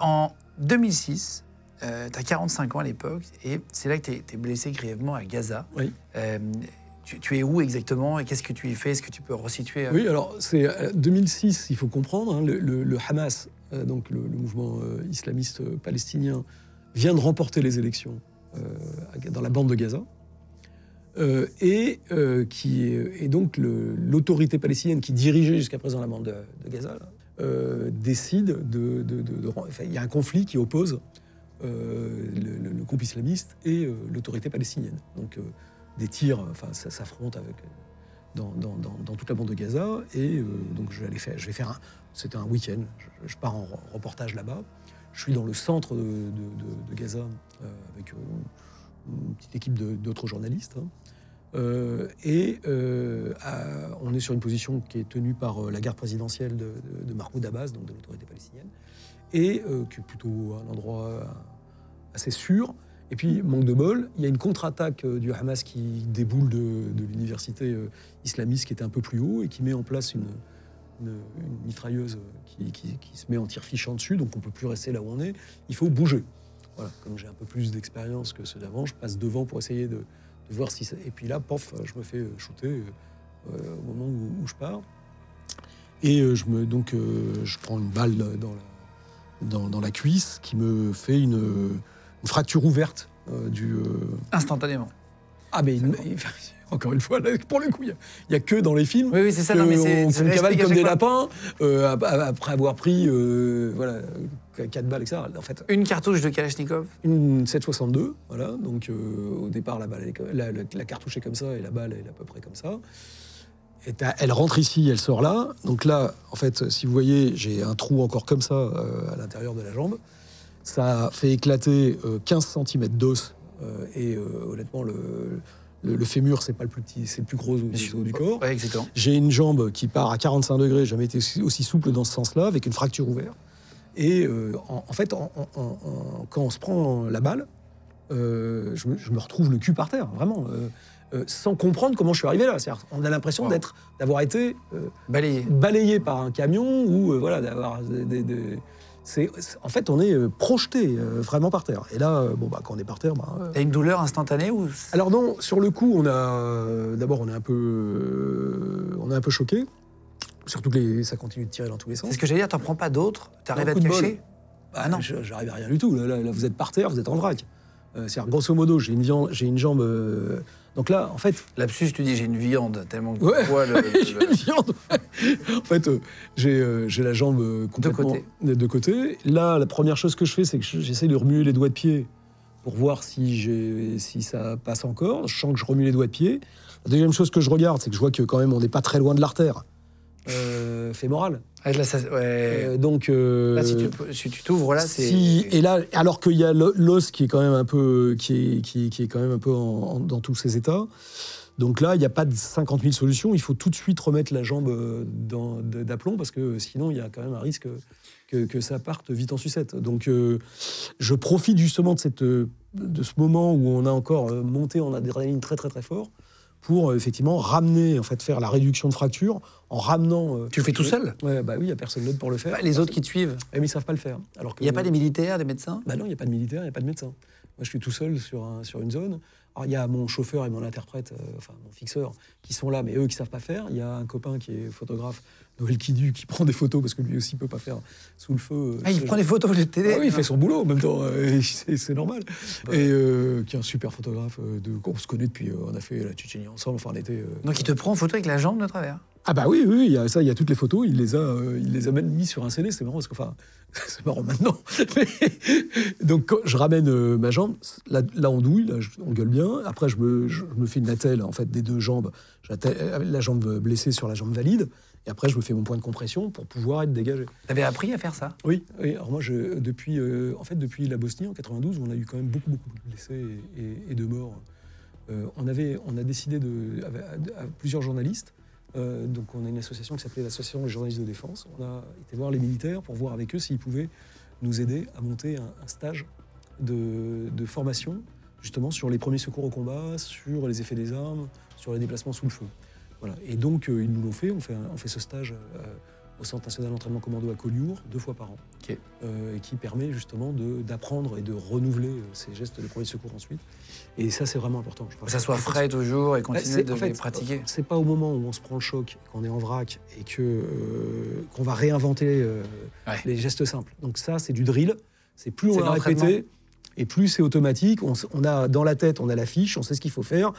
En 2006, tu as 45 ans à l'époque, et c'est là que tu es blessé grièvement à Gaza. Oui. Tu es où exactement et qu'est-ce que tu y fais? Est-ce que tu peux resituer Oui, alors c'est 2006, il faut comprendre, hein, le Hamas, donc le mouvement islamiste palestinien, vient de remporter les élections dans la bande de Gaza. Et donc l'autorité palestinienne qui dirigeait jusqu'à présent la bande de Gaza décide il y a un conflit qui oppose le groupe islamiste et l'autorité palestinienne. Donc des tirs, ça s'affronte dans toute la bande de Gaza. Et donc je vais faire c'était un week-end. Je pars en reportage là-bas. Je suis dans le centre de Gaza avec une petite équipe d'autres journalistes. On est sur une position qui est tenue par la garde présidentielle de Mahmoud Abbas, donc de l'autorité palestinienne, et qui est plutôt un endroit assez sûr. Et puis, manque de bol, il y a une contre-attaque du Hamas qui déboule de l'université islamiste qui était un peu plus haut et qui met en place une mitrailleuse qui se met en tir fichant dessus, donc on ne peut plus rester là où on est. Il faut bouger. Voilà. Comme j'ai un peu plus d'expérience que ceux d'avant, je passe devant pour essayer de voir si ça... Et puis là, pof, je me fais shooter au moment où je pars. Et je prends une balle dans la cuisse qui me fait une fracture ouverte Instantanément. Ah, mais encore une fois, là, pour le coup, il n'y a que dans les films. Oui, c'est ça. Non, mais on cavale comme des lapins après avoir pris 4 balles, etc. En fait, une cartouche de Kalachnikov. Une 7,62, voilà. Donc au départ, la cartouche est comme ça et la balle est à peu près comme ça. Et elle rentre ici, elle sort là. Donc là, en fait, si vous voyez, j'ai un trou encore comme ça à l'intérieur de la jambe. Ça fait éclater 15 cm d'os. Honnêtement, le fémur, c'est pas le plus petit, c'est le plus gros os du corps. Ouais, exactement. J'ai une jambe qui part à 45 degrés, j'ai jamais été aussi souple dans ce sens-là, avec une fracture ouverte. Et en fait, quand on se prend la balle, je me retrouve le cul par terre, vraiment, sans comprendre comment je suis arrivé là. C'est-à-dire, on a l'impression d'avoir été balayé par un camion ou d'avoir en fait, on est projeté vraiment par terre. Et là, quand on est par terre... T'as une douleur instantanée ou... Alors non, sur le coup, d'abord, on est un peu choqué. Surtout que ça continue de tirer dans tous les sens. C'est ce que j'allais dire, t'en prends pas d'autres? T'arrives à te cacher? Ah non. J'arrive à rien du tout. Là, vous êtes par terre, vous êtes en vrac. C'est-à-dire, grosso modo, j'ai une jambe... Donc là, en fait... Lapsus, tu dis j'ai une viande, tellement que... Ouais, j'ai une viande. En fait, j'ai la jambe complètement... De côté. Là, la première chose que je fais, c'est que j'essaie de remuer les doigts de pied pour voir si ça passe encore. Je sens que je remue les doigts de pied. La deuxième chose que je regarde, c'est que je vois que quand même, on n'est pas très loin de l'artère fémorale. Donc là, si tu t'ouvres là, c'est... Et là, alors qu'il y a l'os qui est quand même un peu, qui est quand même un peu dans tous ses états. Donc là, il n'y a pas de 50 000 solutions. Il faut tout de suite remettre la jambe d'aplomb parce que sinon, il y a quand même un risque que ça parte vite en sucette. Donc, je profite justement de ce moment où on a encore monté en adrénaline très, très, très fort pour effectivement ramener, en fait, faire la réduction de fracture en ramenant... Tu le fais tout seul? Ouais, bah oui, il n'y a personne d'autre pour le faire. Les autres qui te suivent? Mais ils ne savent pas le faire. Il n'y a pas des militaires, des médecins? Bah non, il n'y a pas de militaires, il n'y a pas de médecins. Moi, je suis tout seul sur une zone. Alors, il y a mon chauffeur et mon interprète, mon fixeur, qui sont là, mais eux qui ne savent pas faire. Il y a un copain qui est photographe, Noël Kidu, qui prend des photos, parce que lui aussi ne peut pas faire sous le feu. Il prend des photos de télé? Ah oui, il fait son boulot en même temps, c'est normal. Et qui est un super photographe, on se connaît depuis, on a fait la Tchétchénie ensemble, enfin on était... Donc il te prend en photo avec la jambe de travers? Ah bah oui, il y a toutes les photos, il les a même mis sur un CD, c'est marrant, parce que, c'est marrant maintenant. Donc quand je ramène ma jambe, là on douille, là on gueule bien, après je me fais une attelle, en fait, des deux jambes, la jambe blessée sur la jambe valide, et après je me fais mon point de compression pour pouvoir être dégagé. T'avais appris à faire ça? Oui, alors moi, depuis la Bosnie, en 92, où on a eu quand même beaucoup de blessés et de morts, on a décidé à plusieurs journalistes. Donc on a une association qui s'appelait l'Association des journalistes de défense. On a été voir les militaires pour voir avec eux s'ils pouvaient nous aider à monter un stage de formation, justement, sur les premiers secours au combat, sur les effets des armes, sur les déplacements sous le feu. Voilà. Et donc ils nous l'ont fait, on fait ce stage au Centre national d'entraînement commando à Collioure, 2 fois par an. Ok. Et qui permet justement d'apprendre et de renouveler ces gestes de premier secours ensuite. Et ça, c'est vraiment important. Que ça soit frais toujours et continuer de les pratiquer. C'est pas au moment où on se prend le choc, qu'on est en vrac et qu'on va réinventer les gestes simples. Donc ça, c'est du drill. C'est plus on a répété et plus c'est automatique. On a dans la tête, on a la fiche, on sait ce qu'il faut faire.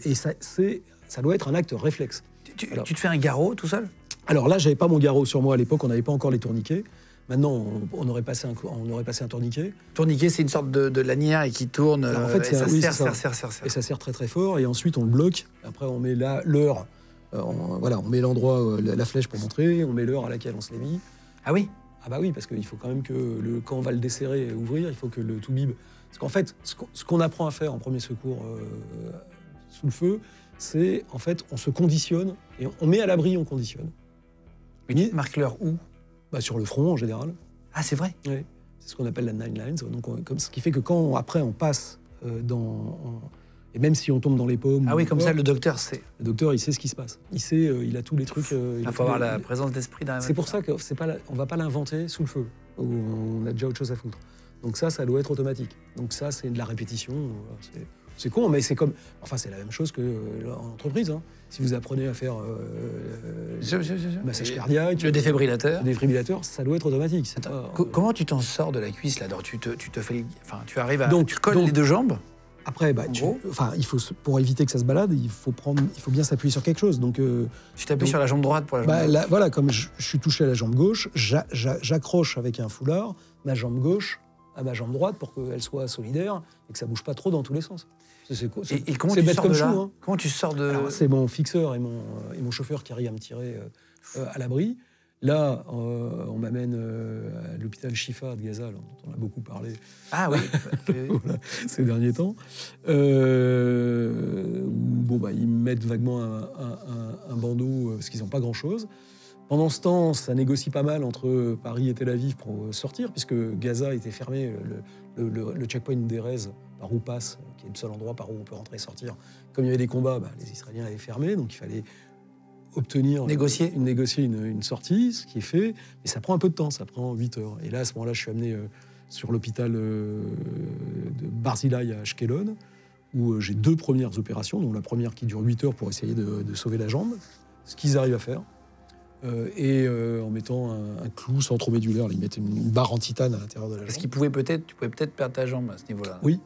Et ça doit être un acte réflexe. Tu te fais un garrot tout seul? Alors là, j'avais pas mon garrot sur moi à l'époque. On n'avait pas encore les tourniquets. Maintenant, on aurait passé un tourniquet. Tourniquet, c'est une sorte de lanière et qui tourne. Alors, en fait, et ça serre. Et ça serre très très fort. Et ensuite, on le bloque. Après, on met l'heure. On met l'endroit, la flèche pour montrer. On met l'heure à laquelle on se l'est mis. Ah oui? Ah bah oui, parce qu'il faut quand même que quand on va le desserrer et ouvrir, il faut que le tout bib. Parce qu'en fait, ce qu'on apprend à faire en premier secours sous le feu, c'est en fait, on se conditionne et on met à l'abri, on conditionne. Mais tu marques l'heure où? Sur le front en général. Ah, c'est vrai? Oui. C'est ce qu'on appelle la nine lines. Donc, ce qui fait que quand après on passe et même si on tombe dans les pommes. Ah oui, comme ça, le docteur sait. Le docteur, il sait ce qui se passe. Il sait, il a tous les trucs. Il faut avoir la présence d'esprit derrière. C'est pour ça qu'on ne va pas l'inventer sous le feu, où on a déjà autre chose à foutre. Donc ça doit être automatique. Donc ça, c'est de la répétition. C'est con, mais c'est comme. Enfin, c'est la même chose qu'en entreprise. Hein. Si vous apprenez à faire massage cardiaque, le défibrillateur, ça doit être automatique. Comment tu t'en sors de la cuisse là? Tu te fais, tu arrives à. Donc, tu colles les deux jambes. Après, il faut, pour éviter que ça se balade, il faut bien s'appuyer sur quelque chose. Donc, tu t'appuies sur la jambe droite pour la jambe gauche. Voilà, comme je suis touché à la jambe gauche, j'accroche avec un foulard ma jambe gauche à ma jambe droite pour qu'elle soit solidaire et que ça bouge pas trop dans tous les sens. Et comment tu sors de là? Hein. Comment tu sors de... Alors, c'est mon fixeur et mon chauffeur qui arrivent à me tirer à l'abri. Là, on m'amène à l'hôpital Shifa de Gaza, dont on a beaucoup parlé. Ah oui. Voilà, ces derniers temps. Ils me mettent vaguement un bandeau parce qu'ils n'ont pas grand-chose. Pendant ce temps, ça négocie pas mal entre Paris et Tel Aviv pour sortir, puisque Gaza était fermé, le checkpoint d'Erez, par où passe, qui est le seul endroit par où on peut rentrer et sortir. Comme il y avait des combats, les Israéliens l'avaient fermé, donc il fallait négocier une sortie, ce qui est fait, mais ça prend un peu de temps, ça prend 8 heures. Et là, à ce moment-là, je suis amené sur l'hôpital de Barzilai à Ashkelon, où j'ai 2 premières opérations, dont la première qui dure 8 heures pour essayer de sauver la jambe, ce qu'ils arrivent à faire. En mettant un clou centromédulaire, ils mettent une barre en titane à l'intérieur de la jambe. Parce tu pouvais peut-être perdre ta jambe à ce niveau-là. Oui.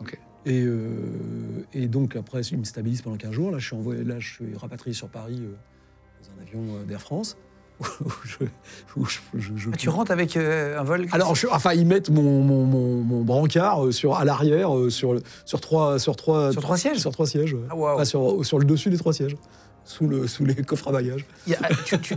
Ok. Et donc après, ils me stabilisent pendant 15 jours. Là, je suis rapatrié sur Paris dans un avion d'Air France. Tu rentres avec un vol? Alors, ils mettent mon brancard à l'arrière sur 3 sièges. Sur 3 sièges. Ah, wow. Sur le dessus des 3 sièges. Sous les coffres à bagages.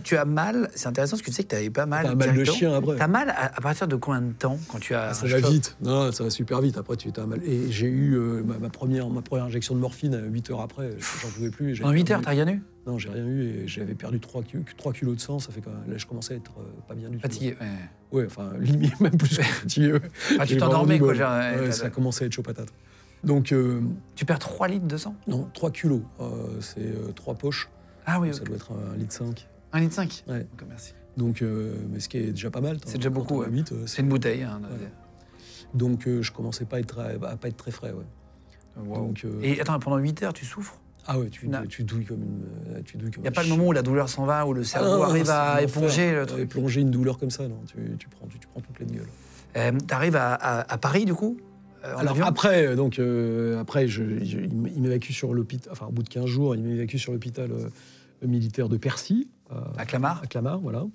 Tu as mal, c'est intéressant parce que tu sais que tu avais pas mal. T'as mal de chien après. T'as mal à partir de combien de temps quand tu as. Ça va vite. Non, ça va super vite. Après, tu as mal. Et j'ai eu ma première injection de morphine 8 heures après. J'en pouvais plus. En 8 heures, t'as rien eu? Non, j'ai rien eu et j'avais perdu 3 kilos de sang. Ça fait quand même, là, je commençais à être pas bien du tout. Fatigué. Ouais, enfin, limite même plus que fatigué. Tu t'endormais, quoi. Ça a commencé à être chaud patate. Donc, tu perds 3 litres de sang? Non, 3 kilos. C'est 3 poches. Ah oui, ça doit être 1,5 litre. 1,5 litre? Ouais. Donc, merci. Donc, mais ce qui est déjà pas mal. C'est déjà beaucoup. C'est une bouteille. Hein, ouais. Donc, je commençais pas à pas être très frais. Ouais. Wow. Donc, et attends, pendant 8 heures, tu souffres? Ah ouais, tu douilles comme une. Il n'y a pas le moment où la douleur s'en va, où le cerveau arrive à éponger le truc. Éponger une douleur comme ça, non. Tu prends tout plein de gueule. T'arrives à Paris, du coup? Alors après, il m'évacue sur l'hôpital. Enfin, au bout de 15 jours, il m'évacue sur l'hôpital militaire de Percy. À Clamart. À Clamart, voilà.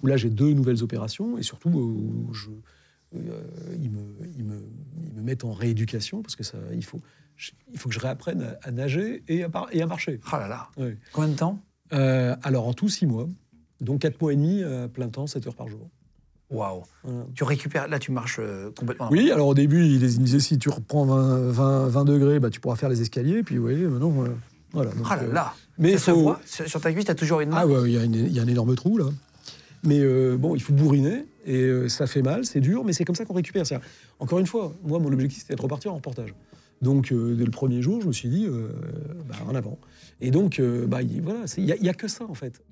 Où là, j'ai 2 nouvelles opérations et surtout ils me mettent en rééducation parce que il faut que je réapprenne à nager et à marcher. Oh là là. Ouais. Combien de temps? Alors en tout 6 mois, donc 4 mois et demi à plein temps, 7 heures par jour. Waouh. Tu récupères, là tu marches complètement. Oui, alors au début, il disait si tu reprends 20 degrés, tu pourras faire les escaliers, puis oui, maintenant, voilà. Donc, oh là là. Mais ça se voit. Sur ta cuisse, tu as toujours une marque. Ah ouais, il y a un énorme trou là. Mais bon, il faut bourriner, et ça fait mal, c'est dur, mais c'est comme ça qu'on récupère. Encore une fois, moi, mon objectif, c'était de repartir en reportage. Donc, dès le premier jour, je me suis dit, en avant. Et donc, voilà, il n'y a que ça, en fait.